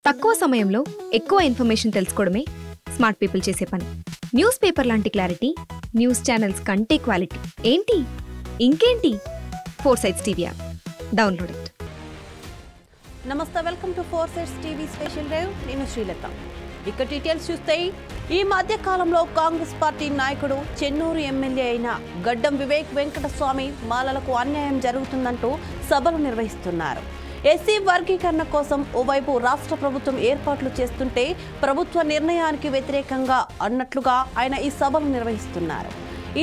తక్కువ సమయంలో ఎక్కువ ఇన్ఫర్మేషన్ తెలుసుకోవడమే స్మార్ట్ పీపుల్ చేసే పని. న్యూస్ పేపర్ లాంటి క్లారిటీ, న్యూస్ ఛానల్స్ కంటే క్వాలిటీ. ఏంటి ఇంకేంటి? 4 Sides TV app download it. నమస్తే, welcome to 4 Sides TV special drive. నేను శ్రీలత. ఇక డీటెయిల్స్ చూస్తే, ఈ మధ్య కాలంలో కాంగ్రెస్ పార్టీ నాయకుడు చెన్నూరు ఎమ్మెల్యే అయిన గడ్డం వివేక్ వెంకటస్వామి మాలలకు అన్యాయం జరుగుతుందంటూ సభలు నిర్వహిస్తున్నారు. ఎస్సీ వర్గీకరణ కోసం ఓవైపు రాష్ట్ర ప్రభుత్వం ఏర్పాట్లు చేస్తుంటే ప్రభుత్వ నిర్ణయానికి వ్యతిరేకంగా అన్నట్లుగా ఆయన ఈ సభలు నిర్వహిస్తున్నారు.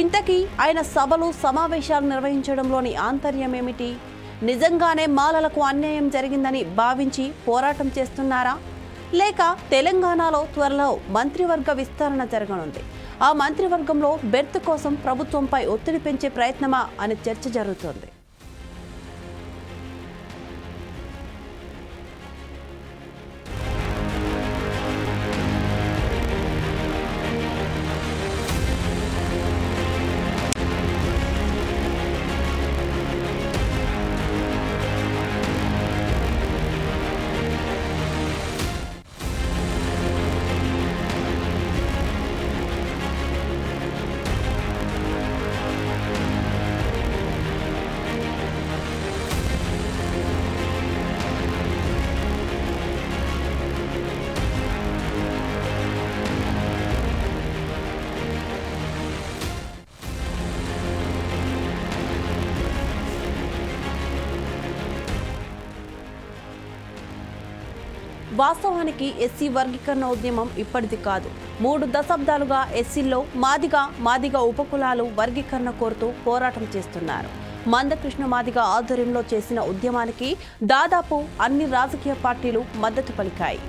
ఇంతకీ ఆయన సభలు సమావేశాలు నిర్వహించడంలోని ఆంతర్యం ఏమిటి? నిజంగానే మాలలకు అన్యాయం జరిగిందని భావించి పోరాటం చేస్తున్నారా? లేక తెలంగాణలో త్వరలో మంత్రివర్గ విస్తరణ జరగనుంది, ఆ మంత్రివర్గంలో బెర్త్ కోసం ప్రభుత్వంపై ఒత్తిడి పెంచే ప్రయత్నమా అనే చర్చ జరుగుతోంది. వాస్తవానికి ఎస్సీ వర్గీకరణ ఉద్యమం ఇప్పటిది కాదు. 3 దశాబ్దాలుగా ఎస్సీల్లో మాదిగ ఉపకులాలు వర్గీకరణ కోరుతూ పోరాటం చేస్తున్నారు. మందకృష్ణ మాదిగ ఆధ్వర్యంలో చేసిన ఉద్యమానికి దాదాపు అన్ని రాజకీయ పార్టీలు మద్దతు పలికాయి,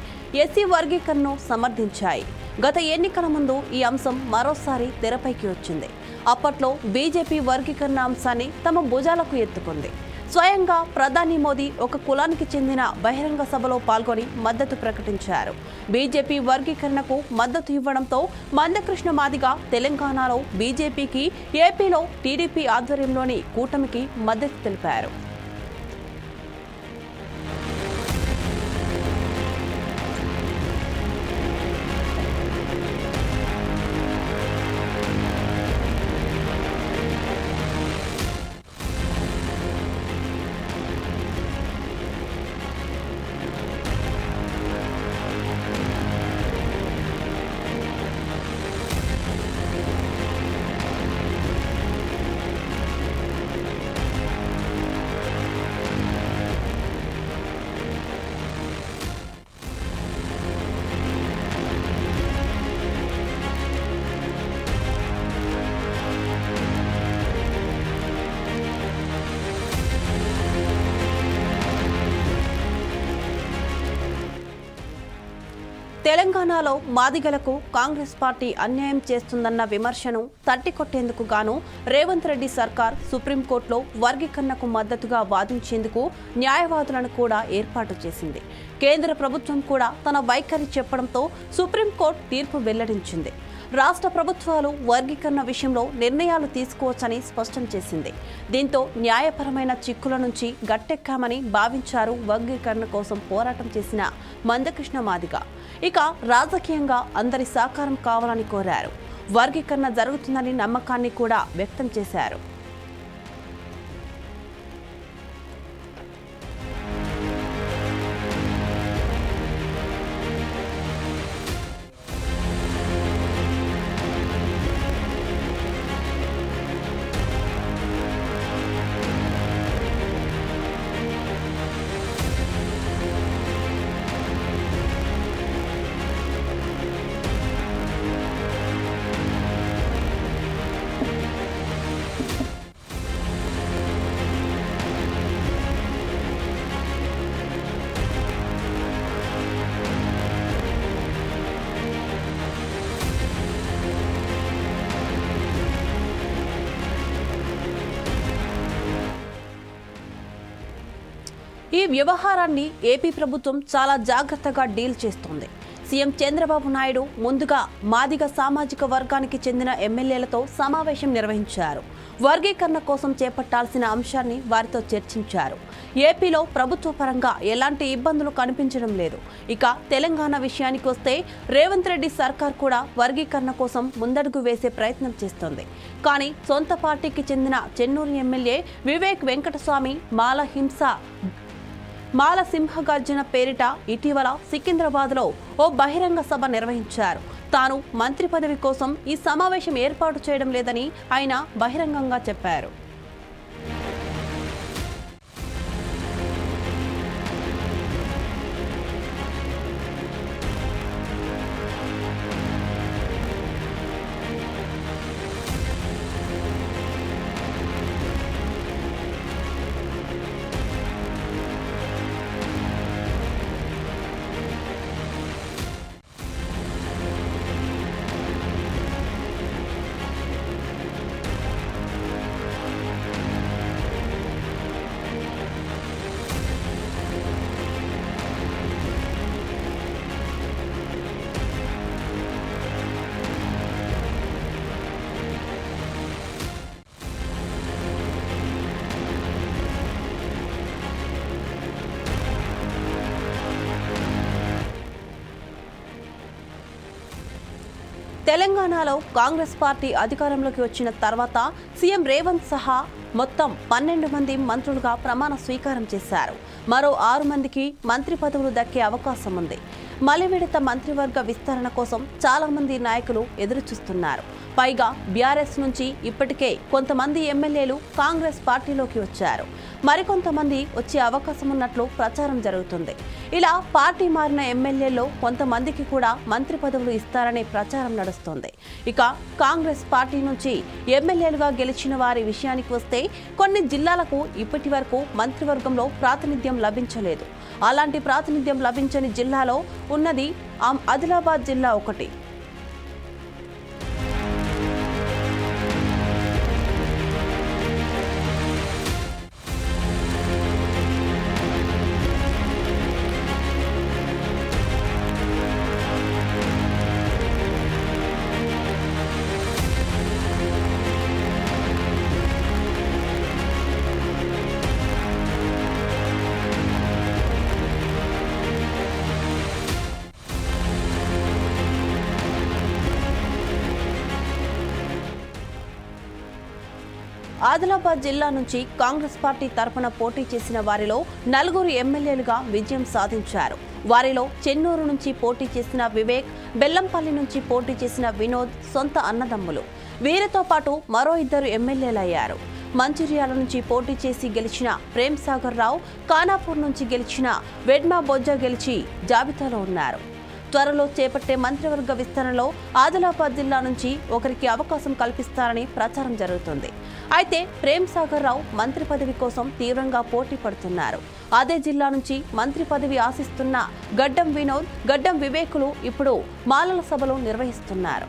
ఎస్సీ వర్గీకరణను సమర్థించాయి. గత ఎన్నికల ముందు ఈ అంశం మరోసారి తెరపైకి వచ్చింది. అప్పట్లో బీజేపీ వర్గీకరణ అంశాన్ని తమ భుజాలకు ఎత్తుకుంది. స్వయంగా ప్రధాని మోదీ ఒక కులానికి చెందిన బహిరంగ సభలో పాల్గొని మద్దతు ప్రకటించారు. బీజేపీ వర్గీకరణకు మద్దతు ఇవ్వడంతో మందకృష్ణ మాదిగ తెలంగాణలో బీజేపీకి, ఏపీలో టీడీపీ ఆధ్వర్యంలోని కూటమికి మద్దతు తెలిపారు. తెలంగాణలో మాదిగలకు కాంగ్రెస్ పార్టీ అన్యాయం చేస్తుందన్న విమర్శను తట్టికొట్టేందుకు గాను రేవంత్ రెడ్డి సర్కార్ సుప్రీంకోర్టులో వర్గీకరణకు మద్దతుగా వాదించేందుకు న్యాయవాదులను కూడా ఏర్పాటు చేసింది. కేంద్ర ప్రభుత్వం కూడా తన వైఖరి చెప్పడంతో సుప్రీంకోర్టు తీర్పు వెల్లడించింది. రాష్ట్ర ప్రభుత్వాలు వర్గీకరణ విషయంలో నిర్ణయాలు తీసుకోవచ్చని స్పష్టం చేసింది. దీంతో న్యాయపరమైన చిక్కుల నుంచి గట్టెక్కామని భావించారు వర్గీకరణ కోసం పోరాటం చేసిన మందకృష్ణ మాదిగ. ఇక రాజకీయంగా అందరి సహకారం కావాలని కోరారు. వర్గీకరణ జరుగుతుందని నమ్మకాన్ని కూడా వ్యక్తం చేశారు. ఈ వ్యవహారాన్ని ఏపీ ప్రభుత్వం చాలా జాగ్రత్తగా డీల్ చేస్తోంది. సీఎం చంద్రబాబు నాయుడు ముందుగా మాదిగ సామాజిక వర్గానికి చెందిన ఎమ్మెల్యేలతో సమావేశం నిర్వహించారు. వర్గీకరణ కోసం చేపట్టాల్సిన అంశాన్ని వారితో చర్చించారు. ఏపీలో ప్రభుత్వ పరంగా ఎలాంటి ఇబ్బందులు కనిపించడం లేదు. ఇక తెలంగాణ విషయానికి వస్తే రేవంత్ రెడ్డి సర్కార్ కూడా వర్గీకరణ కోసం ముందడుగు వేసే ప్రయత్నం చేస్తోంది. కానీ సొంత పార్టీకి చెందిన చెన్నూరు ఎమ్మెల్యే వివేక్ వెంకటస్వామి మాల సింహగర్జన పేరిట ఇటీవల సికింద్రాబాద్లో ఓ బహిరంగ సభ నిర్వహించారు. తాను మంత్రి పదవి కోసం ఈ సమావేశం ఏర్పాటు చేయడం లేదని ఆయన బహిరంగంగా చెప్పారు. తెలంగాణలో కాంగ్రెస్ పార్టీ అధికారంలోకి వచ్చిన తర్వాత సీఎం రేవంత్ సహా మొత్తం 12 మంది మంత్రులుగా ప్రమాణ స్వీకారం చేశారు. మరో 6 మందికి మంత్రి పదవులు దక్కే అవకాశం ఉంది. మలివిడత మంత్రివర్గ విస్తరణ కోసం చాలా మంది నాయకులు ఎదురుచూస్తున్నారు. పైగా బీఆర్ఎస్ నుంచి ఇప్పటికే కొంతమంది ఎమ్మెల్యేలు కాంగ్రెస్ పార్టీలోకి వచ్చారు. మరికొంతమంది వచ్చే అవకాశం ఉన్నట్లు ప్రచారం జరుగుతుంది. ఇలా పార్టీ మారిన ఎమ్మెల్యేల్లో కొంతమందికి కూడా మంత్రి పదవులు ఇస్తారనే ప్రచారం నడుస్తోంది. ఇక కాంగ్రెస్ పార్టీ నుంచి ఎమ్మెల్యేలుగా గెలిచిన వారి విషయానికి వస్తే కొన్ని జిల్లాలకు ఇప్పటి వరకు మంత్రివర్గంలో ప్రాతినిధ్యం లభించలేదు. అలాంటి ప్రాతినిధ్యం లభించని జిల్లాలో ఉన్నది ఆదిలాబాద్ జిల్లా ఒకటి. ఆదిలాబాద్ జిల్లా నుంచి కాంగ్రెస్ పార్టీ తరపున పోటీ చేసిన వారిలో 4 ఎమ్మెల్యేలుగా విజయం సాధించారు. వారిలో చెన్నూరు నుంచి పోటీ చేసిన వివేక్, బెల్లంపల్లి నుంచి పోటీ చేసిన వినోద్ సొంత అన్నదమ్ములు. వీరితో పాటు మరో 2 ఎమ్మెల్యేలయ్యారు. మంచిర్యాల నుంచి పోటీ చేసి గెలిచిన ప్రేమ్ సాగర్ రావు, ఖానాపూర్ నుంచి గెలిచిన వెడ్మా బొజ్జా గెలిచి జాబితాలో ఉన్నారు. త్వరలో చేపట్టే మంత్రివర్గ విస్తరణలో ఆదిలాబాద్ జిల్లా నుంచి ఒకరికి అవకాశం కల్పిస్తారని ప్రచారం జరుగుతుంది. అయితే ప్రేమ్ సాగర్ రావు మంత్రి పదవి కోసం తీవ్రంగా పోటీ పడుతున్నారు. అదే జిల్లా నుంచి మంత్రి పదవి ఆశిస్తున్న గడ్డం వినోద్, గడ్డం వివేకులు ఇప్పుడు మాలల సభలు నిర్వహిస్తున్నారు.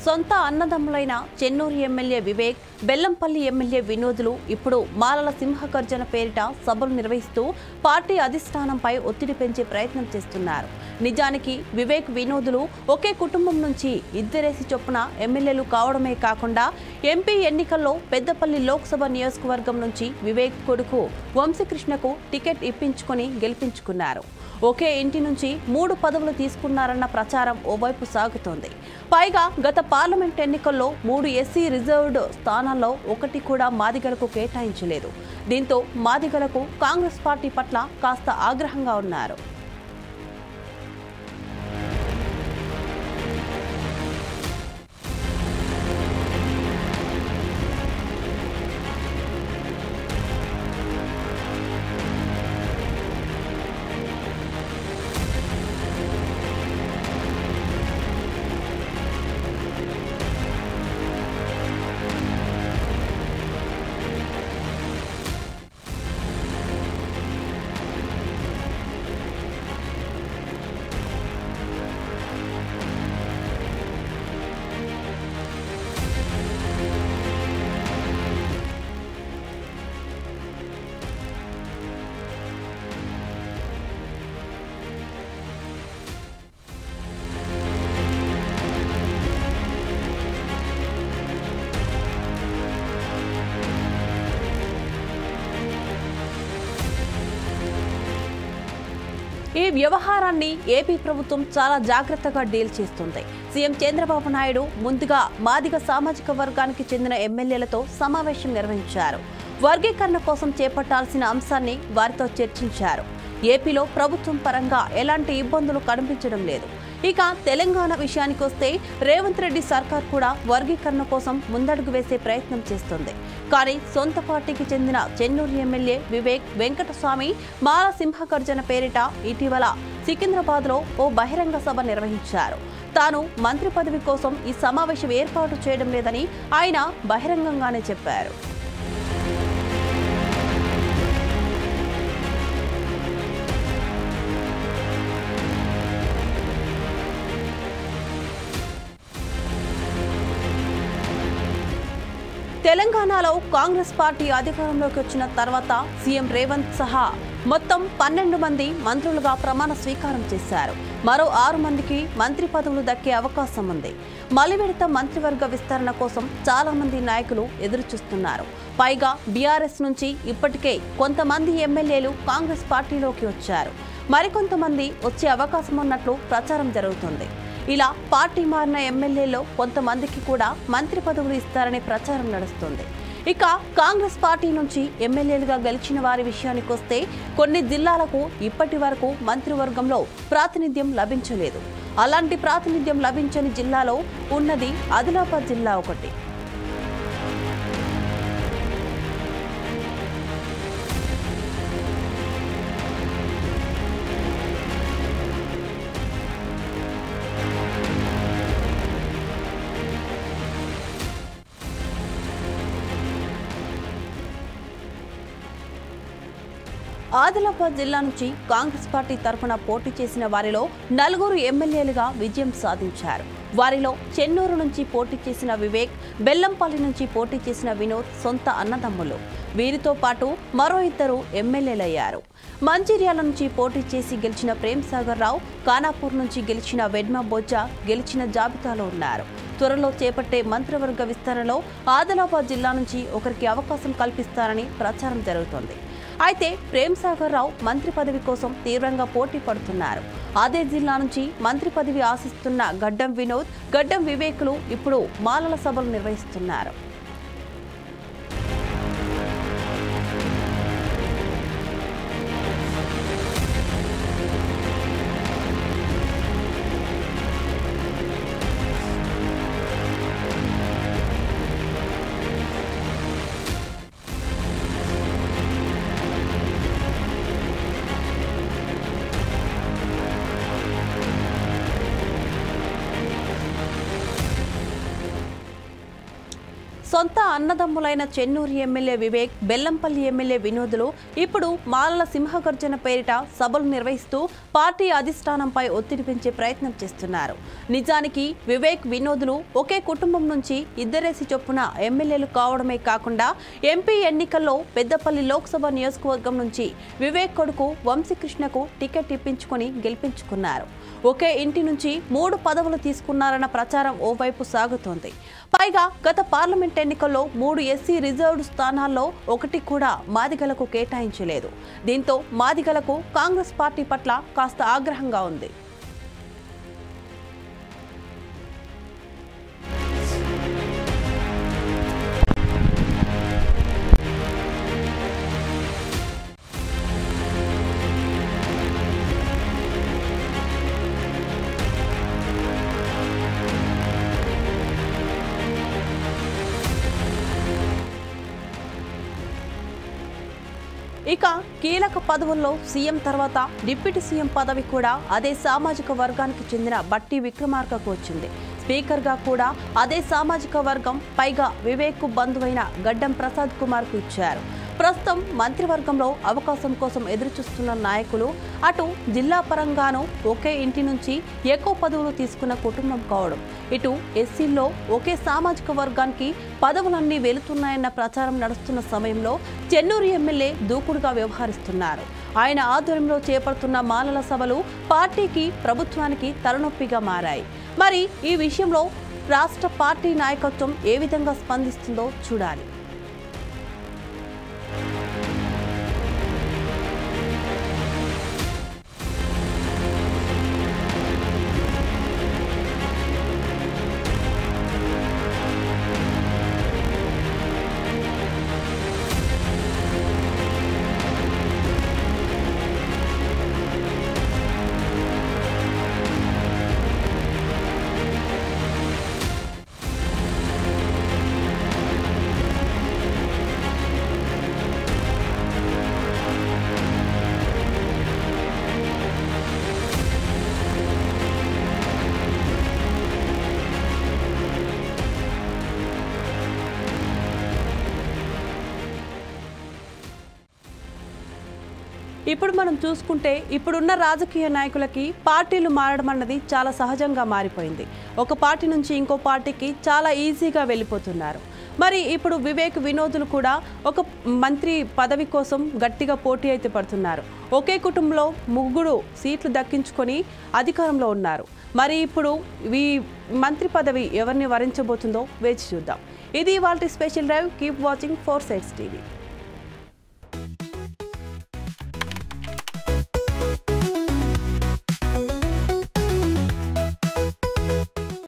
సొంత అన్నదమ్ములైన చెన్నూరు ఎమ్మెల్యే వివేక్, బెల్లంపల్లి ఎమ్మెల్యే వినోదులు ఇప్పుడు మాలల సింహగర్జన పేరిట సభలు నిర్వహిస్తూ పార్టీ అధిష్టానంపై ఒత్తిడి పెంచే ప్రయత్నం చేస్తున్నారు. నిజానికి వివేక్, వినోదులు ఒకే కుటుంబం నుంచి 2 చొప్పున ఎమ్మెల్యేలు కావడమే కాకుండా ఎంపీ ఎన్నికల్లో పెద్దపల్లి లోక్సభ నియోజకవర్గం నుంచి వివేక్ కొడుకు వంశీకృష్ణకు టికెట్ ఇప్పించుకొని గెలిపించుకున్నారు. ఒకే ఇంటి నుంచి 3 పదవులు తీసుకున్నారన్న ప్రచారం ఓవైపు సాగుతోంది. పైగా గత పార్లమెంట్ ఎన్నికల్లో 3 ఎస్సీ రిజర్వ్డ్ స్థానాల్లో ఒకటి కూడా మాదిగలకు కేటాయించలేదు. దీంతో మాదిగలకు కాంగ్రెస్ పార్టీ పట్ల కాస్త ఆగ్రహంగా ఉన్నారు. ఈ వ్యవహారాన్ని ఏపీ ప్రభుత్వం చాలా జాగ్రత్తగా డీల్ చేస్తుంది. సీఎం చంద్రబాబు నాయుడు ముందుగా మాదిగ సామాజిక వర్గానికి చెందిన ఎమ్మెల్యేలతో సమావేశం నిర్వహించారు. వర్గీకరణ కోసం చేపట్టాల్సిన అంశాన్ని వారితో చర్చించారు. ఏపీలో ప్రభుత్వం పరంగా ఎలాంటి ఇబ్బందులు కనిపించడం లేదు. ఇక తెలంగాణ విషయానికి వస్తే రేవంత్ రెడ్డి సర్కార్ కూడా వర్గీకరణ కోసం ముందడుగు వేసే ప్రయత్నం చేస్తుంది. కానీ సొంత పార్టీకి చెందిన చెన్నూరు ఎమ్మెల్యే వివేక్ వెంకటస్వామి మాల సింహగర్జన పేరిట ఇటీవల సికింద్రాబాద్లో ఓ బహిరంగ సభ నిర్వహించారు. తాను మంత్రి పదవి కోసం ఈ సమావేశం ఏర్పాటు చేయడం లేదని ఆయన బహిరంగంగానే చెప్పారు. తెలంగాణలో కాంగ్రెస్ పార్టీ అధికారంలోకి వచ్చిన తర్వాత సీఎం రేవంత్ సహా మొత్తం 12 మంది మంత్రులుగా ప్రమాణ స్వీకారం చేశారు. మరో 6 మందికి మంత్రి పదవులు దక్కే అవకాశం ఉంది. మలివిడత మంత్రివర్గ విస్తరణ కోసం చాలా మంది నాయకులు ఎదురుచూస్తున్నారు. పైగా బీఆర్ఎస్ నుంచి ఇప్పటికే కొంతమంది ఎమ్మెల్యేలు కాంగ్రెస్ పార్టీలోకి వచ్చారు. మరికొంతమంది వచ్చే అవకాశం ఉన్నట్లు ప్రచారం జరుగుతుంది. ఇలా పార్టీ మారిన ఎమ్మెల్యేలో కొంతమందికి కూడా మంత్రి పదవులు ఇస్తారనే ప్రచారం నడుస్తుంది. ఇక కాంగ్రెస్ పార్టీ నుంచి ఎమ్మెల్యేలుగా గెలిచిన వారి విషయానికి వస్తే కొన్ని జిల్లాలకు ఇప్పటి వరకు మంత్రివర్గంలో ప్రాతినిధ్యం లభించలేదు. అలాంటి ప్రాతినిధ్యం లభించని జిల్లాలో ఉన్నది ఆదిలాబాద్ జిల్లా ఒకటి. ఆదిలాబాద్ జిల్లా నుంచి కాంగ్రెస్ పార్టీ తరఫున పోటీ చేసిన వారిలో 4 ఎమ్మెల్యేలుగా విజయం సాధించారు. వారిలో చెన్నూరు నుంచి పోటీ చేసిన వివేక్, బెల్లంపల్లి నుంచి పోటీ చేసిన వినోద్ సొంత అన్నదమ్ములు. వీరితో పాటు మరో 2 ఎమ్మెల్యేలయ్యారు. మంచిర్యాల నుంచి పోటీ చేసి గెలిచిన ప్రేమ్ సాగర్ రావు, ఖానాపూర్ నుంచి గెలిచిన వెడ్మ బొజ్జా గెలిచిన జాబితాలో ఉన్నారు. త్వరలో చేపట్టే మంత్రివర్గ విస్తరణలో ఆదిలాబాద్ జిల్లా నుంచి ఒకరికి అవకాశం కల్పిస్తారని ప్రచారం జరుగుతోంది. అయితే ప్రేమ్ సాగర్ రావు మంత్రి పదవి కోసం తీవ్రంగా పోటీ పడుతున్నారు. అదే జిల్లా నుంచి మంత్రి పదవి ఆశిస్తున్న గడ్డం వినోద్, గడ్డం వివేకులు ఇప్పుడు మాలల సభలు నిర్వహిస్తున్నారు. సొంత అన్నదమ్ములైన చెన్నూరు ఎమ్మెల్యే వివేక్, బెల్లంపల్లి ఎమ్మెల్యే వినోదులు ఇప్పుడు మాలల సింహగర్జన పేరిట సభలు నిర్వహిస్తూ పార్టీ అధిష్టానంపై ఒత్తిడి పెంచే ప్రయత్నం చేస్తున్నారు. నిజానికి వివేక్, వినోదులు ఒకే కుటుంబం నుంచి 2 చొప్పున ఎమ్మెల్యేలు కావడమే కాకుండా ఎంపీ ఎన్నికల్లో పెద్దపల్లి లోక్సభ నియోజకవర్గం నుంచి వివేక్ కొడుకు వంశీకృష్ణకు టికెట్ ఇప్పించుకొని గెలిపించుకున్నారు. ఒకే ఇంటి నుంచి 3 పదవులు తీసుకున్నారన్న ప్రచారం ఓవైపు సాగుతోంది. పైగా గత పార్లమెంట్ ఎన్నికల్లో 3 ఎస్సీ రిజర్వ్డ్ స్థానాల్లో ఒకటి కూడా మాదిగలకు కేటాయించలేదు. దీంతో మాదిగలకు కాంగ్రెస్ పార్టీ పట్ల కాస్త ఆగ్రహంగా ఉంది. ఇక కీలక పదవుల్లో సీఎం తర్వాత డిప్యూటీ సీఎం పదవి కూడా అదే సామాజిక వర్గానికి చెందిన బట్టి విక్రమార్కకు వచ్చింది. స్పీకర్గా కూడా అదే సామాజిక వర్గం, పైగా వివేక్ బంధువైన గడ్డం ప్రసాద్ కుమార్కు ఇచ్చారు. ప్రస్తుతం మంత్రివర్గంలో అవకాశం కోసం ఎదురుచూస్తున్న నాయకులు అటు జిల్లా పరంగానూ ఒకే ఇంటి నుంచి ఎక్కువ పదవులు తీసుకున్న కుటుంబం కావడం, ఇటు ఎస్సీల్లో ఒకే సామాజిక వర్గానికి పదవులన్నీ వెళుతున్నాయన్న ప్రచారం నడుస్తున్న సమయంలో చెన్నూరు ఎమ్మెల్యే దూకుడుగా వ్యవహరిస్తున్నారు. ఆయన ఆధ్వర్యంలో చేపడుతున్న మాలల సభలు పార్టీకి, ప్రభుత్వానికి తలనొప్పిగా మారాయి. మరి ఈ విషయంలో రాష్ట్ర పార్టీ నాయకత్వం ఏ విధంగా స్పందిస్తుందో చూడాలి. ఇప్పుడు మనం చూసుకుంటే ఇప్పుడున్న రాజకీయ నాయకులకి పార్టీలు మారడం అన్నది చాలా సహజంగా మారిపోయింది. ఒక పార్టీ నుంచి ఇంకో పార్టీకి చాలా ఈజీగా వెళ్ళిపోతున్నారు. మరి ఇప్పుడు వివేక్, వినోదులు కూడా ఒక మంత్రి పదవి కోసం గట్టిగా పోటీ అయితే పడుతున్నారు. ఒకే కుటుంబంలో 3 సీట్లు దక్కించుకొని అధికారంలో ఉన్నారు. మరి ఇప్పుడు ఈ మంత్రి పదవి ఎవరిని వరించబోతుందో వేచి చూద్దాం. ఇది ఇవాల్టి special drive. Keep watching 4 Sides TV.